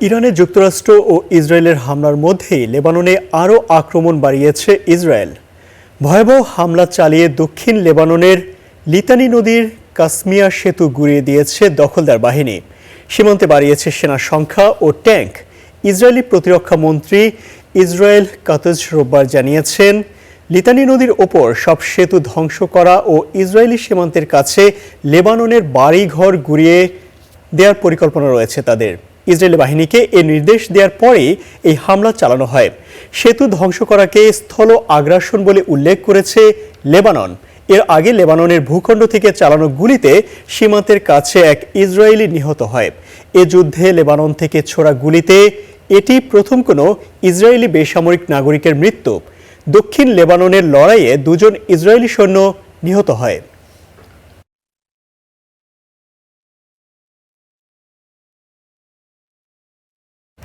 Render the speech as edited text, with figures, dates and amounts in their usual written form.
ইরানে যুক্তরাষ্ট্র ও ইসরায়েলের হামলার মধ্যেই লেবাননে আরও আক্রমণ বাড়িয়েছে ইসরায়েল। ভয়াবহ হামলা চালিয়ে দক্ষিণ লেবাননের লিতানি নদীর কাসমিয়া সেতু গুঁড়িয়ে দিয়েছে দখলদার বাহিনী। সীমান্তে বাড়িয়েছে সেনা সংখ্যা ও ট্যাঙ্ক। ইসরায়েলি প্রতিরক্ষা মন্ত্রী ইসরায়েল কাতজ রোববার জানিয়েছেন, লিতানি নদীর ওপর সব সেতু ধ্বংস করা ও ইসরায়েলি সীমান্তের কাছে লেবাননের বাড়িঘর গুঁড়িয়ে দেওয়ার পরিকল্পনা রয়েছে তাদের। ইসরায়েলি বাহিনীকে এ নির্দেশ দেওয়ার পরেই এই হামলা চালানো হয়। সেতু ধ্বংস করাকে স্থল আগ্রাসন বলে উল্লেখ করেছে লেবানন। এর আগে লেবাননের ভূখণ্ড থেকে চালানো গুলিতে সীমান্তের কাছে এক ইসরায়েলি নিহত হয়। এ যুদ্ধে লেবানন থেকে ছোড়া গুলিতে এটি প্রথম কোনো ইসরায়েলি বেসামরিক নাগরিকের মৃত্যু। দক্ষিণ লেবাননের লড়াইয়ে দুজন ইসরায়েলি সৈন্য নিহত হয়।